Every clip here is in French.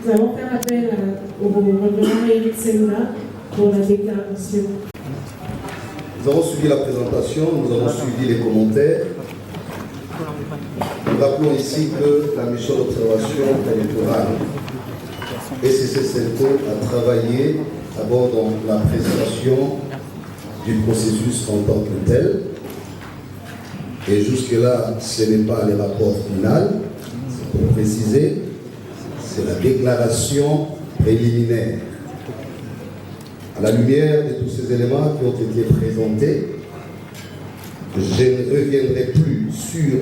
Nous allons faire appel au reverend Eric Senga pour la déclaration. Nous avons suivi la présentation, nous avons suivi les commentaires. Nous rappelons ici que la mission d'observation électorale SCC-CELTO a travaillé d'abord dans la présentation du processus en tant que tel. Et jusque-là, ce n'est pas le rapport final, c'est pour préciser, c'est la déclaration préliminaire. À la lumière de tous ces éléments qui ont été présentés, je ne reviendrai plus sur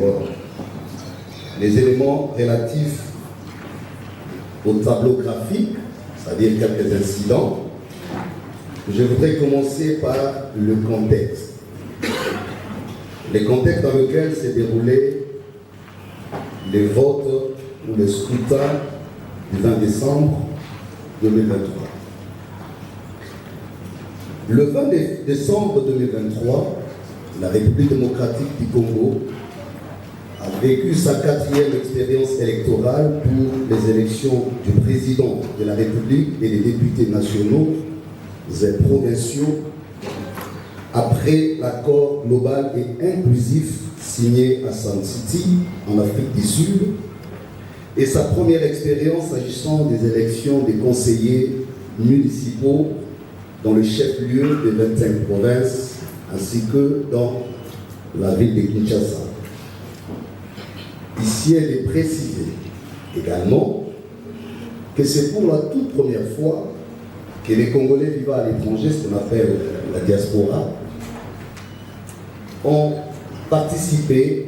les éléments relatifs au tableau graphique, c'est-à-dire quelques incidents. Je voudrais commencer par le contexte. Le contexte dans lequel s'est déroulé les votes ou le scrutin du 20 décembre 2023. Le 20 décembre 2023, la République démocratique du Congo a vécu sa 4e expérience électorale pour les élections du président de la République et des députés nationaux et provinciaux après l'accord global et inclusif signé à Sun City, en Afrique du Sud, et sa première expérience s'agissant des élections des conseillers municipaux dans le chef-lieu des 25 provinces, ainsi que dans la ville de Kinshasa. Ici, elle est précisé également que c'est pour la toute première fois que les Congolais vivant à l'étranger, ce qu'on appelle la diaspora, ont participé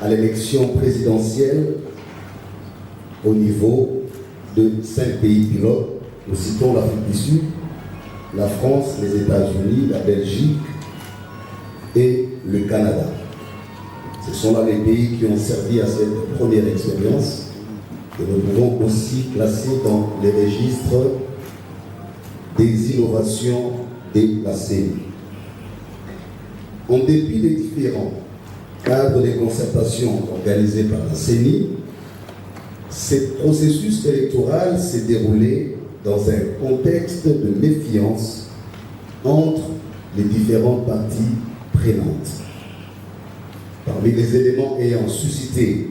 à l'élection présidentielle au niveau de 5 pays pilotes. Nous citons l'Afrique du Sud, la France, les États-Unis, la Belgique et le Canada. Ce sont là les pays qui ont servi à cette première expérience que nous pouvons aussi classer dans les registres des innovations de la CENI. En dépit des différents cadres de concertation organisés par la CENI, ce processus électoral s'est déroulé dans un contexte de méfiance entre les différentes parties prenantes. Parmi les éléments ayant suscité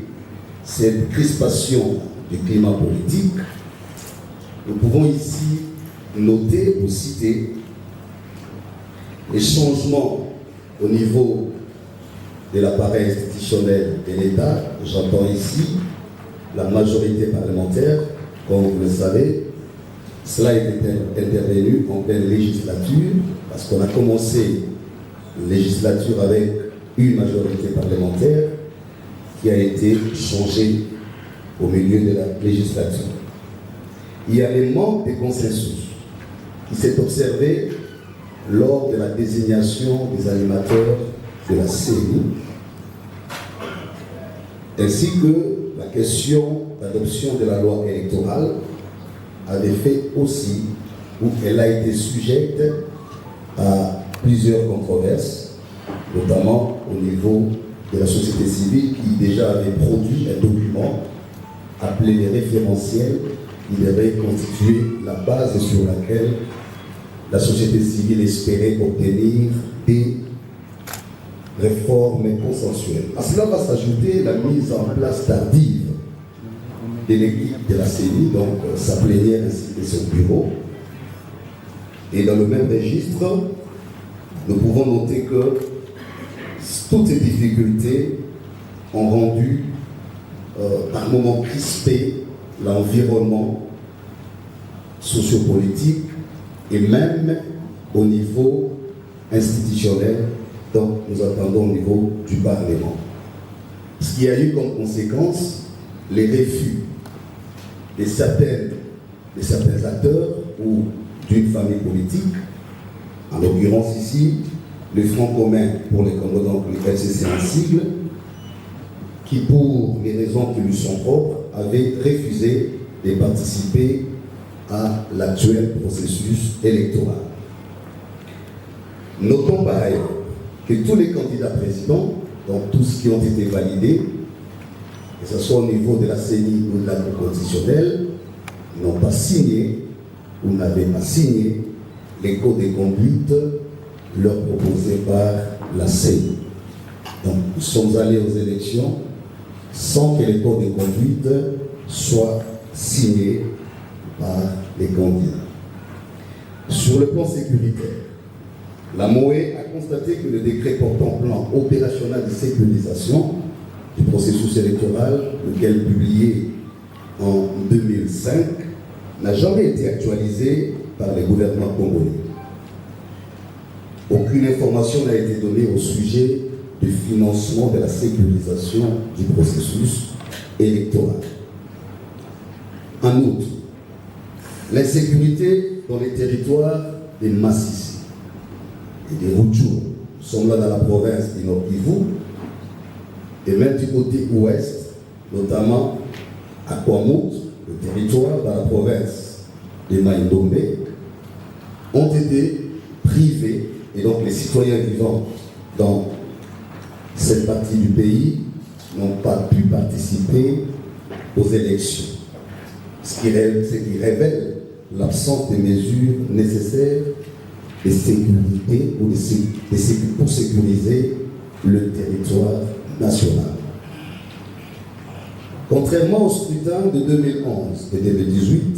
cette crispation du climat politique, nous pouvons ici noter ou citer les changements au niveau de l'appareil institutionnel de l'État. J'entends ici la majorité parlementaire, comme vous le savez. Cela est intervenu en pleine législature, parce qu'on a commencé la législature avec une majorité parlementaire qui a été changée au milieu de la législature. Il y a le manque de consensus qui s'est observé lors de la désignation des animateurs de la CENI, ainsi que la question d'adoption de la loi électorale avait fait aussi, où elle a été sujette à plusieurs controverses, notamment au niveau de la société civile qui déjà avait produit un document appelé les référentiels, qui devait constituer la base sur laquelle la société civile espérait obtenir des réformes consensuelles. À cela va s'ajouter la mise en place tardive de l'équipe de la CENI, donc sa plénière ainsi que son bureau. Et dans le même registre, nous pouvons noter que toutes ces difficultés ont rendu par moments crispé l'environnement sociopolitique et même au niveau institutionnel, donc nous attendons au niveau du Parlement. Ce qui a eu comme conséquence les refus de certains acteurs ou d'une famille politique, en l'occurrence ici, le Front commun pour les Congo, donc le FCC en sigle, qui pour les raisons qui lui sont propres, avait refusé de participer à l'actuel processus électoral. Notons par ailleurs que tous les candidats présidents, donc tous qui ont été validés, que ce soit au niveau de la CENI ou de la Cour constitutionnelle, n'ont pas signé ou n'avaient pas signé les codes de conduite leur proposés par la CENI. Donc, nous sommes allés aux élections sans que les codes de conduite soient signés par les candidats. Sur le plan sécuritaire, la MOE a constaté que le décret portant plan opérationnel de sécurisation du processus électoral, lequel publié en 2005, n'a jamais été actualisé par les gouvernements congolais. Aucune information n'a été donnée au sujet du financement de la sécurisation du processus électoral. En outre, l'insécurité dans les territoires des Massissi et des Rutshuru, nous sommes là dans la province du Nord Kivu, et même du côté ouest, notamment à Kwamut, le territoire dans la province de Maïndombe, ont été privés, et donc les citoyens vivant dans cette partie du pays n'ont pas pu participer aux élections, ce qui révèle l'absence de mesures nécessaires de sécurité ou pour sécuriser le territoire national. Contrairement au scrutin de 2011 et 2018,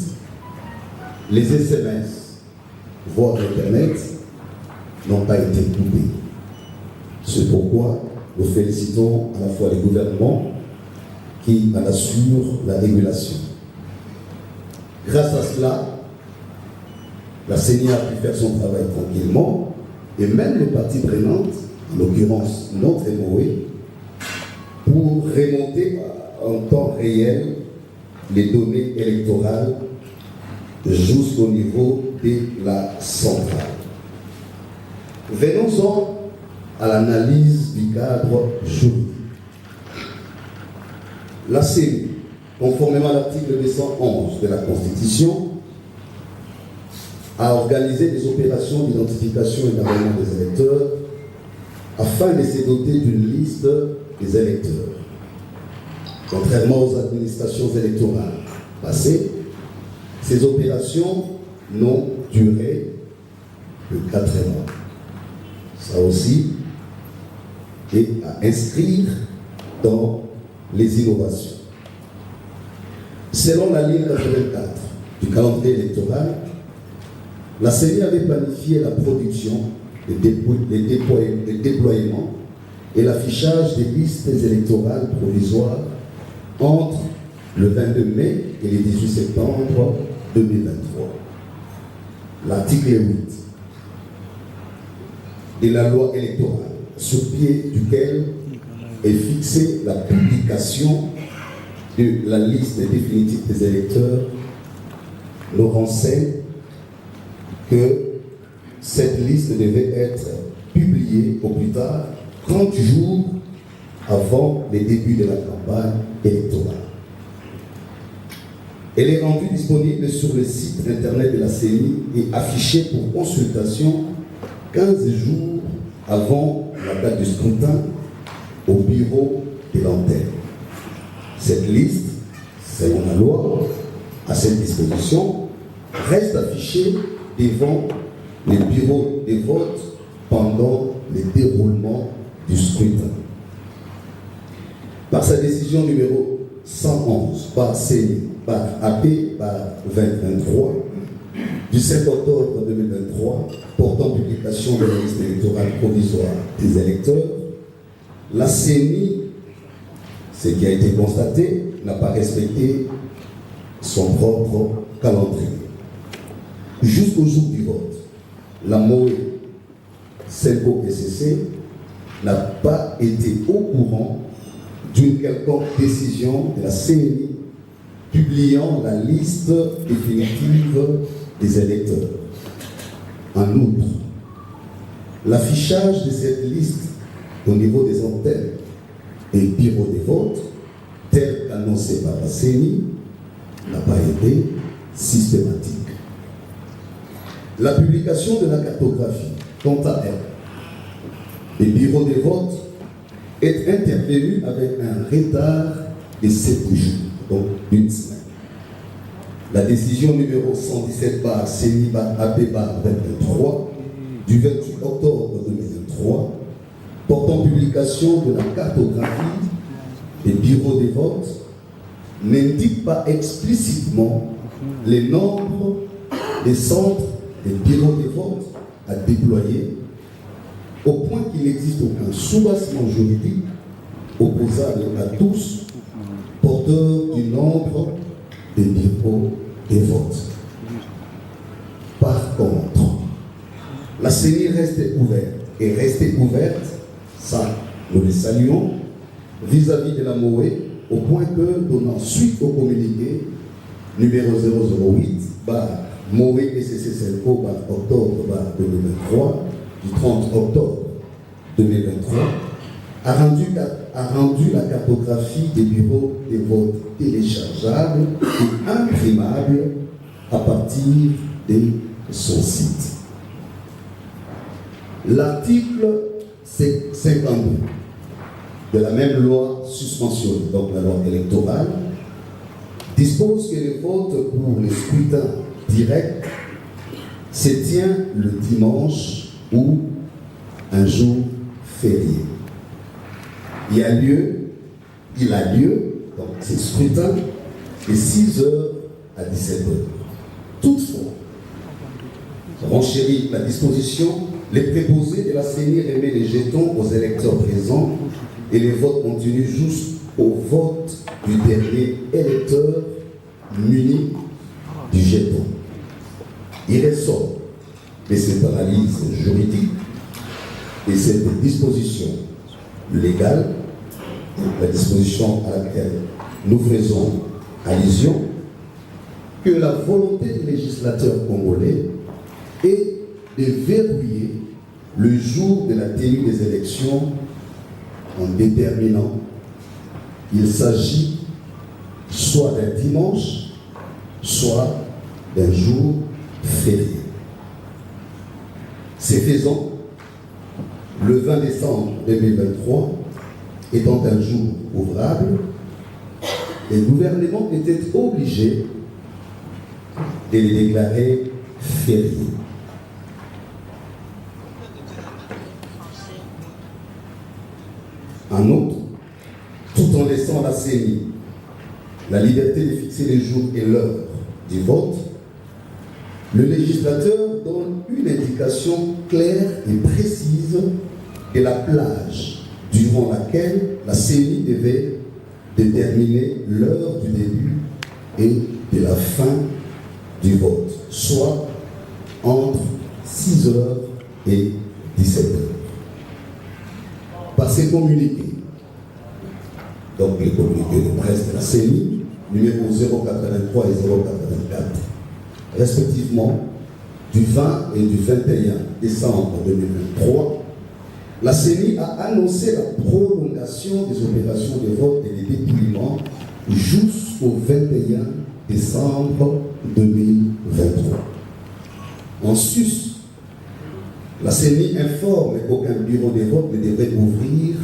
les SMS, voire Internet, n'ont pas été coupés. C'est pourquoi nous félicitons à la fois les gouvernements qui en assurent la régulation. Grâce à cela, la CENI a pu faire son travail tranquillement et même les parties prenantes, en l'occurrence notre MOE, pour remonter en temps réel les données électorales jusqu'au niveau de la centrale. Venons-en à l'analyse du cadre juridique. La CENI, conformément à l'article 211 de la Constitution, a organisé des opérations d'identification et d'enrôlement des électeurs afin de se doter d'une liste des électeurs. Contrairement aux administrations électorales passées, ces opérations n'ont duré que 4 mois. Ça aussi est à inscrire dans les innovations. Selon la ligne 84 du calendrier électoral, la CENI avait planifié la production, le déploiement et l'affichage des listes électorales provisoires entre le 22 mai et le 18 septembre 2023. L'article 8 de la loi électorale, sur pied duquel est fixée la publication de la liste définitive des électeurs, nous renseigne que cette liste devait être publiée au plus tard 30 jours avant le début de la campagne électorale. Elle est rendue disponible sur le site internet de la CENI et affichée pour consultation 15 jours avant la date du scrutin au bureau de l'antenne. Cette liste, selon la loi, à cette disposition, reste affichée devant les bureaux de vote pendant le déroulement du scrutin. Par sa décision numéro 111 par CENI, par AP, par 2023, du 5 octobre 2023, portant publication de la liste électorale provisoire des électeurs, la CENI, ce qui a été constaté, n'a pas respecté son propre calendrier. Jusqu'au jour du vote, la MOE Selco SCC n'a pas été au courant d'une quelconque décision de la CENI publiant la liste définitive des électeurs. En outre, l'affichage de cette liste au niveau des antennes et bureaux de vote, tel qu'annoncé par la CENI, n'a pas été systématique. La publication de la cartographie, quant à elle, des bureaux de vote, est intervenue avec un retard de 7 jours, donc une semaine. la décision numéro 117 CENI-AP-2023 du 28 octobre 2023 portant publication de la cartographie des bureaux des votes n'indique pas explicitement les nombres des centres des bureaux des votes à déployer, au point qu'il n'existe aucun soubassement juridique opposable à tous, porteur du nombre des bureaux des votes. Par contre, la CENI restait ouverte, ça nous le saluons, vis-à-vis de la MOE, au point que, donnant suite au communiqué numéro 008, MOE SCC-CELCO octobre 2023, du 30 octobre 2023, a rendu la cartographie des bureaux des votes téléchargeables et imprimables à partir de son site. L'article 52 de la même loi susmentionnée, donc la loi électorale, dispose que le vote pour le scrutin direct se tient le dimanche ou un jour férié. Il a lieu, donc ce scrutin, de 6h à 17h. Toutefois, renchérit la disposition, les préposés de la CENI remet les jetons aux électeurs présents et les votes continuent jusqu'au vote du dernier électeur muni du jeton. Il ressort de cette analyse juridique et cette disposition légale, la disposition à laquelle nous faisons allusion, que la volonté du législateur congolais est de verrouiller le jour de la tenue des élections en déterminant qu'il s'agit soit d'un dimanche, soit d'un jour férié. C'est faisant, le 20 décembre 2023 étant un jour ouvrable, les gouvernements étaient obligés de les déclarer fériés. En outre, tout en laissant la CENI la liberté de fixer les jours et l'heure du vote, le législateur donne une indication claire et précise de la plage durant laquelle la CENI devait déterminer l'heure du début et de la fin du vote, soit entre 6h et 17h. Par ces communiqués, donc les communiqués de presse de la CENI, numéro 083 et 084, respectivement du 20 et du 21 décembre 2023, la CENI a annoncé la prolongation des opérations de vote et de dépouillement jusqu'au 21 décembre 2023. En sus, la CENI informe qu'aucun bureau de vote ne devrait ouvrir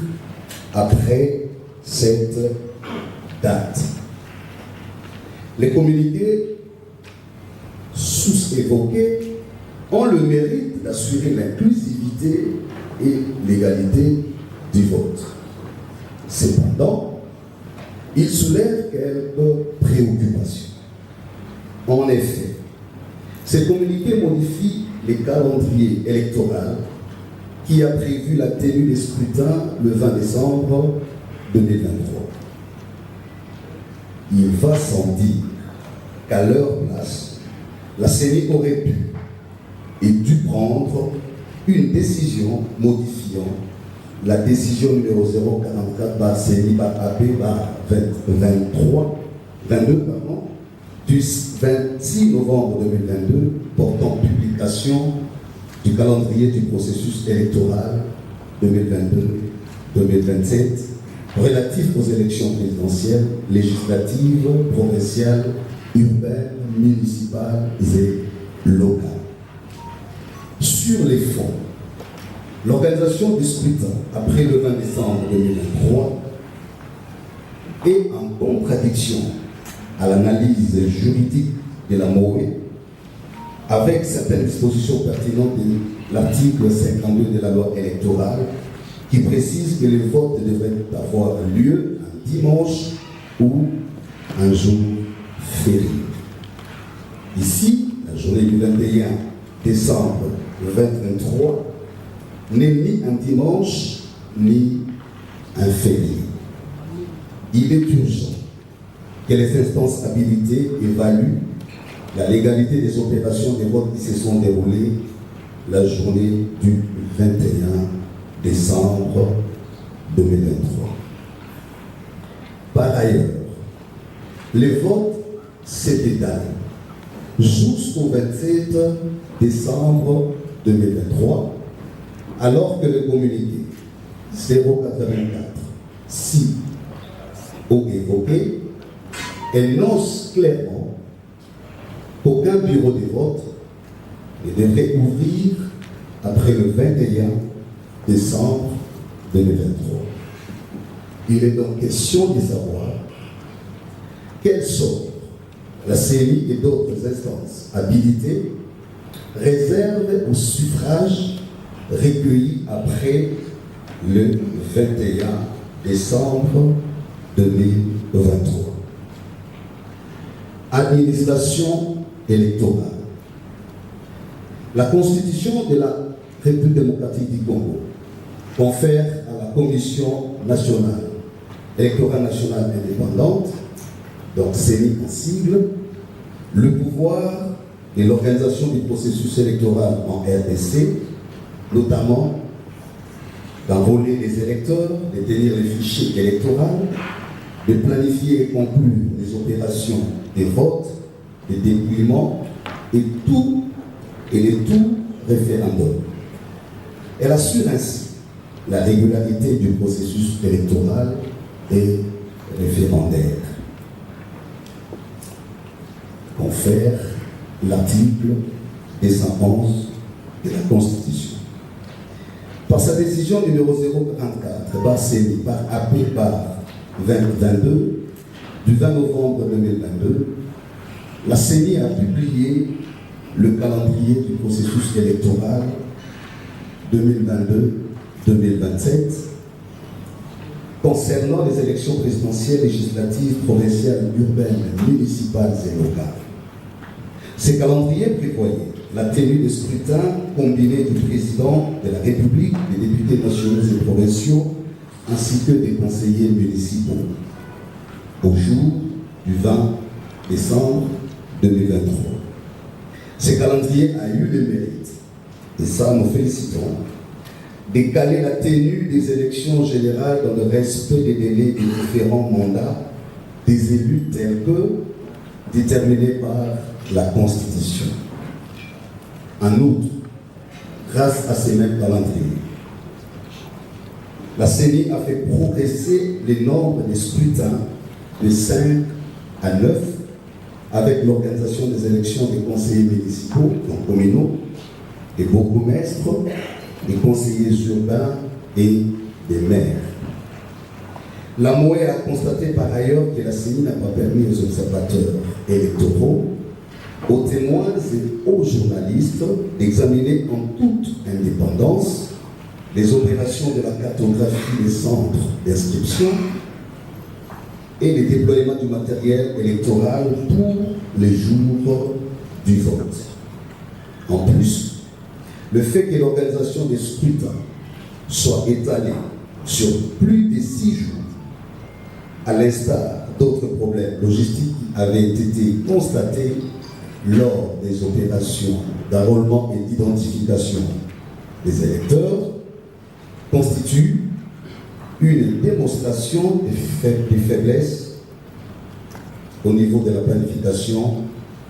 après cette date. Les communiqués sous-évoqués ont le mérite d'assurer l'inclusivité et l'égalité du vote. Cependant, ils soulèvent quelques préoccupations. En effet, ces communiqués modifient le calendrier électoral qui a prévu la tenue des scrutins le 20 décembre 2023. Il va sans dire qu'à leur place, la CENI aurait pu et dû prendre une décision modifiant la décision numéro 044 CENI AP 22 du 26 novembre 2022 portant publication du calendrier du processus électoral 2022-2027 relatif aux élections présidentielles, législatives, provinciales, urbaines, municipales et locales. Sur les fonds, l'organisation du scrutin après le 20 décembre 2023 est en contradiction à l'analyse juridique de la MOE, avec certaines dispositions pertinentes de l'article 52 de la loi électorale, qui précise que les votes devraient avoir lieu un dimanche ou un jour férié. Ici, la journée du 21 décembre 2023 n'est ni un dimanche ni un férié. Il est urgent que les instances habilitées évaluent la légalité des opérations des votes qui se sont déroulées la journée du 21 décembre 2023. Par ailleurs, les votes s'étalent jusqu'au 27 décembre 2023, alors que le communiqué 084 si au évoqué énonce clairement qu'aucun bureau de vote ne devrait ouvrir après le 21 décembre 2023. Il est donc question de savoir quel sort la CENI et d'autres instances habilitées réservent au suffrage recueilli après le 21 décembre 2023. Administration électorale. La Constitution de la République démocratique du Congo confère à la Commission nationale, électorale nationale indépendante, donc CENI en sigle, le pouvoir et l'organisation du processus électoral en RDC, notamment d'enrôler les électeurs, de tenir les fichiers électoraux, de planifier et conclure les opérations des votes, des dépouillements et les tout référendums. Elle assure ainsi la régularité du processus électoral et référendaire. Confère l'article 211 de la Constitution. Par sa décision numéro 044, par CENI, par AP par 2022, du 20 novembre 2022, la CENI a publié le calendrier du processus électoral 2022-2027 concernant les élections présidentielles, législatives, provinciales, urbaines, municipales et locales. Ce calendrier prévoyait la tenue de scrutins combinés du président de la République, des députés nationaux et provinciaux, ainsi que des conseillers municipaux, au jour du 20 décembre 2023. Ce calendrier a eu le mérite, et ça nous félicitons, d'écaler la tenue des élections générales dans le respect des délais des différents mandats des élus tels que déterminés par la Constitution. En outre, grâce à ces mêmes calendriers, la CENI a fait progresser les nombres des scrutins de 5 à 9 avec l'organisation des élections des conseillers municipaux, donc communaux, des bourgmestres, des conseillers urbains et des maires. La MOE a constaté par ailleurs que la CENI n'a pas permis aux observateurs électoraux, aux témoins et aux journalistes d'examiner en toute indépendance les opérations de la cartographie des centres d'inscription et les déploiements du matériel électoral pour les jours du vote. En plus, le fait que l'organisation des scrutins soit étalée sur plus de 6 jours, à l'instar d'autres problèmes logistiques qui avaient été constatés lors des opérations d'enrôlement et d'identification des électeurs, constitue une démonstration des faiblesses au niveau de la planification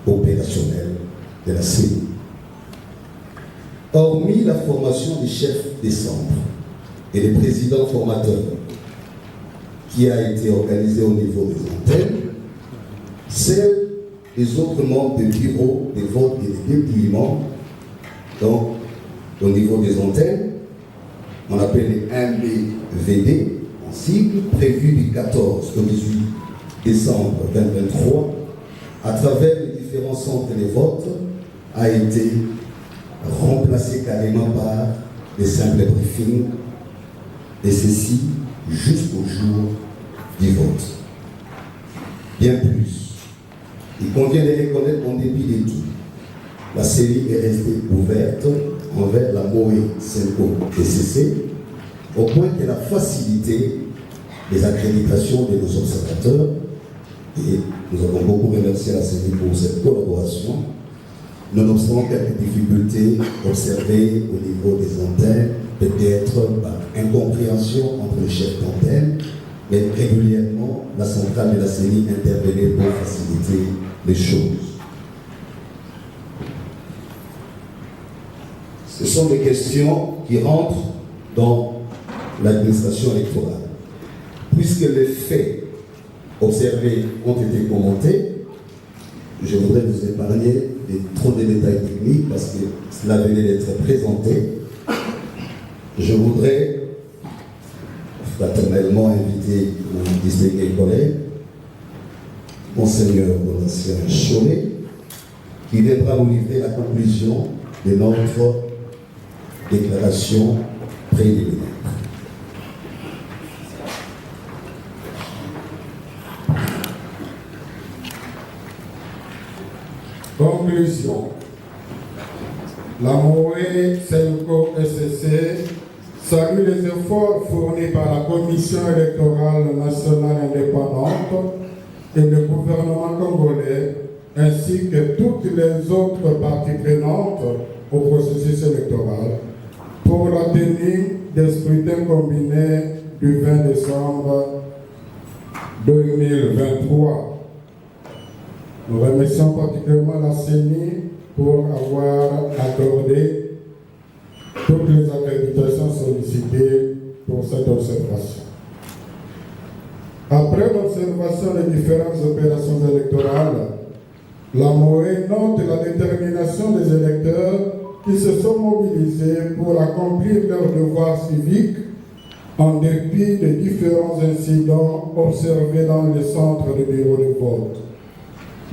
opérationnelle de la CENI. Hormis la formation des chefs des centres et des présidents formateurs qui a été organisée au niveau des antennes, celle des autres membres des bureaux des votes et des dépouillements, donc au niveau des antennes, on appelle les MBVD en sigle, prévu du 14 au 18 décembre 2023 à travers les différents centres de vote a été remplacé carrément par des simples briefings, et ceci jusqu'au jour du vote. Bien plus, il convient de reconnaître en dépit de tout, la CENI est restée ouverte envers la MOE Senko SCC, au point qu'elle a facilité les accréditations de nos observateurs, et nous avons beaucoup remercié la CENI pour cette collaboration, nonobstant quelques difficultés observées au niveau des antennes, peut-être par incompréhension entre les chefs d'antenne, mais régulièrement, la centrale de la CENI intervenait pour faciliter les choses. Ce sont des questions qui rentrent dans l'administration électorale. Puisque les faits observés ont été commentés, je voudrais vous épargner trop de détails techniques parce que cela venait d'être présenté. Je voudrais fraternellement inviter mon distingué collègue, Monseigneur Donatien Cholet, qui viendra nous livrer la conclusion de notre déclaration préliminaire. Conclusion. La MOE Senko SCC salue les efforts fournis par la Commission électorale nationale indépendante et le gouvernement congolais, ainsi que toutes les autres parties prenantes au processus électoral, pour la tenue des scrutins combinés du 20 décembre 2023. Nous remercions particulièrement la CENI pour avoir accordé toutes les accréditations sollicitées pour cette observation. Après l'observation des différentes opérations électorales, la MOE note la détermination des électeurs qui se sont mobilisés pour accomplir leurs devoirs civiques en dépit des différents incidents observés dans les centres de bureaux de vote.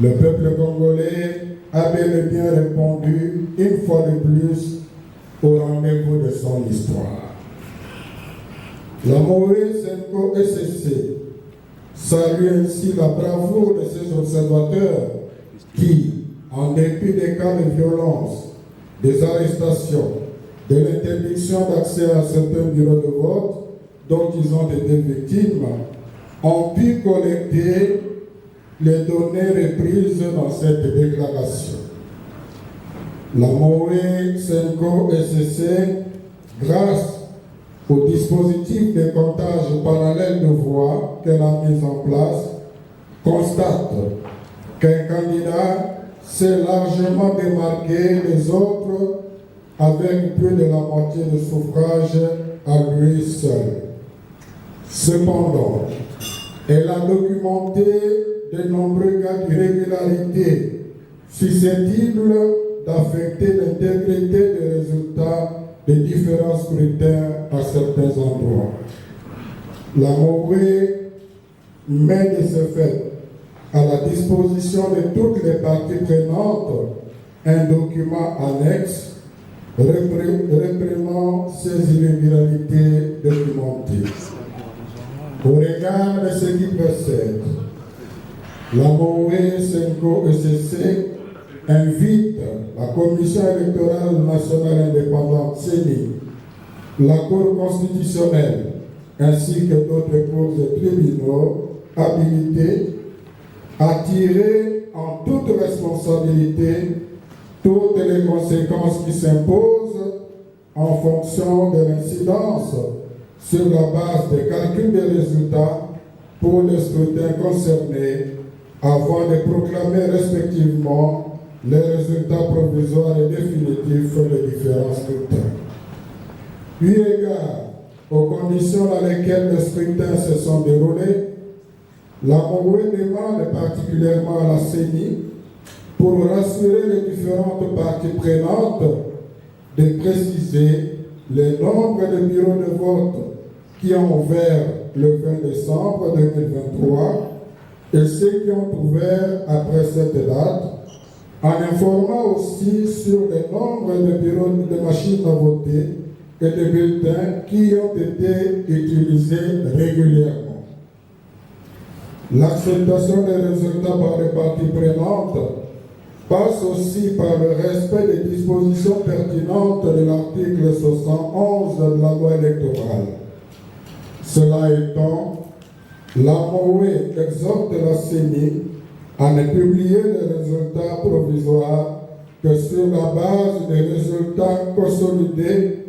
Le peuple congolais a bel et bien répondu une fois de plus au rendez-vous de son histoire. La MOE Senko SCC salue ainsi la bravoure de ses observateurs qui, en dépit des cas de violence, des arrestations, de l'interdiction d'accès à certains bureaux de vote dont ils ont été victimes, ont pu collecter les données reprises dans cette déclaration. La MOE Senko SCC, grâce au dispositif de comptage parallèle de voix qu'elle a mis en place, constate qu'un candidat s'est largement démarqué des autres avec plus de la moitié de suffrages à lui seul. Cependant, elle a documenté de nombreux cas d'irrégularité susceptibles d'affecter l'intégrité des résultats des différents scrutins à certains endroits. La MOE met de ce fait à la disposition de toutes les parties prenantes un document annexe reprenant ces irrégularités documentées. Au regard de ce qui précède, la MOE Senko SCC invite la Commission électorale nationale indépendante CENI, la Cour constitutionnelle ainsi que d'autres cours et tribunaux habilités à tirer en toute responsabilité toutes les conséquences qui s'imposent en fonction de l'incidence sur la base des calculs des résultats pour les scrutins concernés avant de proclamer respectivement les résultats provisoires et définitifs des différents scrutins. Eu égard aux conditions dans lesquelles les scrutins se sont déroulés, la MOE demande particulièrement à la CENI pour rassurer les différentes parties prenantes de préciser le nombre de bureaux de vote qui ont ouvert le 20 décembre 2023 et ceux qui ont ouvert après cette date en informant aussi sur le nombre de bureaux de machines à voter et de bulletins qui ont été utilisés régulièrement. L'acceptation des résultats par les parties prenantes passe aussi par le respect des dispositions pertinentes de l'article 71 de la loi électorale. Cela étant, la MOE exhorte la CENI à ne publier les résultats provisoires que sur la base des résultats consolidés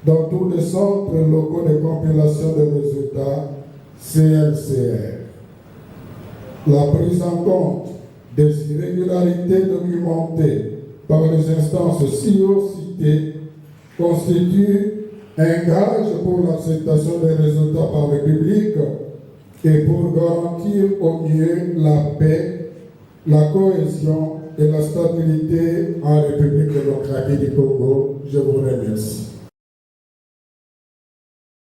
dans tous les centres locaux de compilation des résultats CLCR. La prise en compte des irrégularités documentées par les instances ci-haut citées constitue un gage pour l'acceptation des résultats par le public et pour garantir au mieux la paix, la cohésion et la stabilité en République démocratique du Congo. Je vous remercie.